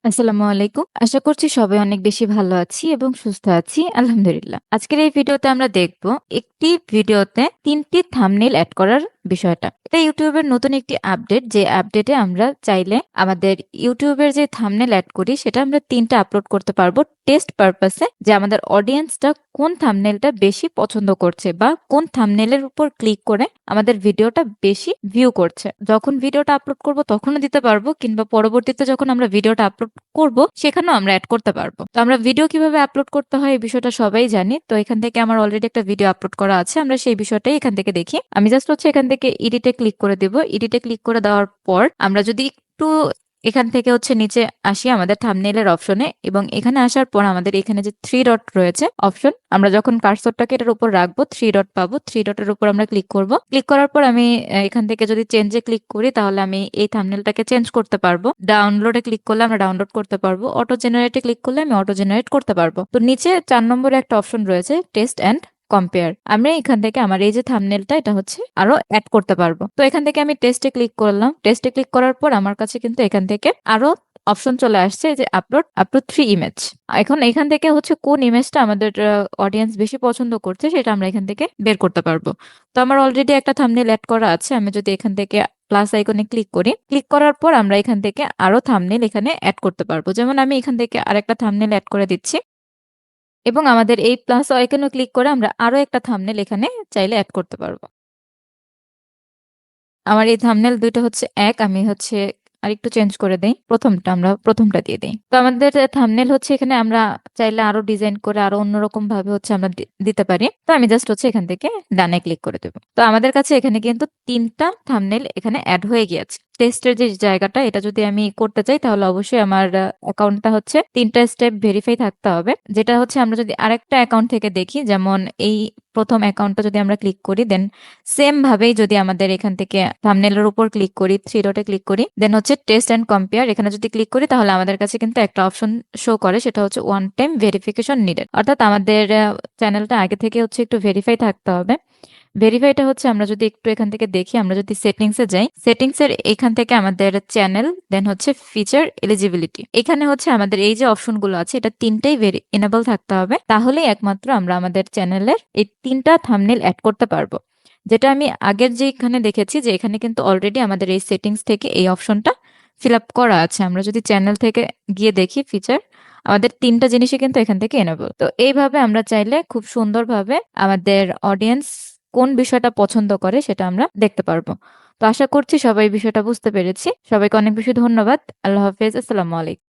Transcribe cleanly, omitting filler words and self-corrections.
আসসালামু আলাইকুম। আশা করছি সবাই অনেক বেশি ভালো আছি এবং সুস্থ আছি। আলহামদুলিল্লাহ। আজকের এই ভিডিওতে আমরা দেখব একটি ভিডিওতে ৩ টি থাম্বনেইল এড করার বিষয়টা। এটা YouTube এর নতুন একটি আপডেট, যে আপডেটে আমরা চাইলে আমাদের YouTube এর যে থাম্বনেইল এড করি সেটা আমরা ৩ টা আপলোড করতে পারবো টেস্ট পারপাস এ, যে আমাদের অডিয়েন্সটা কোন থাম্বনেইলটা বেশি পছন্দ করছে বা কোন থাম্বনেইলের উপর ক্লিক করে আমাদের ভিডিওটা বেশি ভিউ করছে। যখন ভিডিওটা আপলোড করব তখনও দিতে পারবো, কিংবা পরবর্তীতে যখন আমরা ভিডিওটা আপলোড করব সেখানেও আমরা এড করতে পারবো। তো আমরা ভিডিও কিভাবে আপলোড করতে হয় এই বিষয়টা সবাই জানি। তো এখান থেকে আমার অলরেডি একটা ভিডিও আপলোড করা আছে, আমরা সেই বিষয়টাই এখান থেকে দেখি। আমি জাস্ট এখান থেকে এডিটে ক্লিক করে দেব। এডিটে ক্লিক করে দেওয়ার পর আমরা যদি একটু এখান থেকে নিচে আসি আমাদের থাম্বনেইলের অপশনে, এবং এখানে আসার পর আমাদের এখানে যে 3 ডট রয়েছে অপশন, আমরা যখন কার্সরটাকে এটার উপর রাখবো 3 ডট পাবো। 3 ডটের উপর আমরা ক্লিক করব। ক্লিক করার পর আমি এখান থেকে যদি চেঞ্জে ক্লিক করি তাহলে আমি এই থাম্বনেইলটাকে চেঞ্জ করতে পারবো। ডাউনলোডে ক্লিক করলে আমরা ডাউনলোড করতে পারবো। অটো জেনারেটে ক্লিক করলে আমি অটো জেনারেট করতে পারবো। তো নিচে 4 নম্বরে একটা অপশন রয়েছে টেস্ট এন্ড কম্পেয়ার। আমরা এখান থেকে আমার এই যে থাম্বনেইলটা এটা আরো অ্যাড করতে পারবো। তো এখান থেকে আমি টেস্টে ক্লিক করলাম। টেস্টে ক্লিক করার পর আমার কাছে কিন্তু এখান থেকে আরো অপশন চলে আসছে যে আপলোড 3 ইমেজ। এখন এখান থেকে কোন ইমেজটা আমাদের অডিয়েন্স বেশি পছন্দ করছে সেটা আমরা এখান থেকে বের করতে পারবো। তো আমার অলরেডি একটা থাম্বনেইল অ্যাড করা আছে। আমি যদি এখান থেকে প্লাস আইকনে ক্লিক করি, ক্লিক করার পর আমরা এখান থেকে আরো থাম্বনেইল এখানে অ্যাড করতে পারবো। যেমন আমি এখান থেকে আরেকটা থাম্বনেইল অ্যাড করে দিচ্ছি, এবং আমাদের এই প্লাস আইকনে ক্লিক করে আমরা আরো একটা থাম্বনেইল এখানে চাইলে এড করতে পারবো। আমার এই থাম্বনেইল ২ টা এক। আমি আরেকটু চেঞ্জ করে দেই। আমরা প্রথমটা দিয়ে দেই। তো আমাদের থাম্বনেইল এখানে আমরা চাইলে আরো ডিজাইন করে আরো অন্যরকম ভাবে আমরা দিতে পারি। তো আমি জাস্ট এখান থেকে ডানে ক্লিক করে দেব। তো আমাদের কাছে এখানে কিন্তু ৩ টা থাম্বনেইল এখানে এড হয়ে গিয়েছে। টেস্টের যে জায়গাটা এটা যদি আমি করতে চাই তাহলে অবশ্যই আমার অ্যাকাউন্টটা ৩ টা স্টেপ ভেরিফাই থাকতে হবে। যেটা আমরা যদি আরেকটা অ্যাকাউন্ট থেকে দেখি, যেমন এই প্রথম অ্যাকাউন্টটা যদি আমরা ক্লিক করি, দেন সেম ভাবেই যদি আমাদের এখান থেকে থাম্বনেইলের উপর ক্লিক করি, 3 ডটে ক্লিক করি, দেন টেস্ট এন্ড কম্পেয়ার এখানে যদি ক্লিক করি তাহলে আমাদের কাছে কিন্তু একটা অপশন শো করে, সেটা ওয়ান টাইম ভেরিফিকেশন নিডেড। অর্থাৎ আমাদের চ্যানেলটা আগে থেকে একটু ভেরিফাই থাকতে হবে। ভেরিফাইটা আমরা যদি একটু এখান থেকে দেখি, আমরা যদি সেটিংস এ যাই, সেটিংস এর এখান থেকে আমাদের চ্যানেল, দেন ফিচার এলিজিবিলিটি, এখানে আমাদের এই যে অপশন গুলো আছে এটা ৩টাই এনেবল থাকতে হবে। তাহলেই একমাত্র আমরা আমাদের চ্যানেলের এই ৩টা থাম্বনেইল অ্যাড করতে পারবো। যেটা আমি আগের যে এখানে দেখেছি যে এখানে কিন্তু অলরেডি আমাদের এই সেটিংস থেকে এই অপশনটা ফিল আপ করা আছে। আমরা যদি চ্যানেল থেকে গিয়ে দেখি ফিচার, আমাদের ৩টা জিনিসই কিন্তু এখান থেকে এনেবল। তো এইভাবে আমরা চাইলে খুব সুন্দরভাবে আমাদের অডিয়েন্স কোন বিষয়টা পছন্দ করে সেটা আমরা দেখতে পারবো। তো আশা করছি সবাই বিষয়টা বুঝতে পেরেছি। সবাইকে অনেক বেশি ধন্যবাদ। আল্লাহ হাফেজ। আসসালামু আলাইকুম।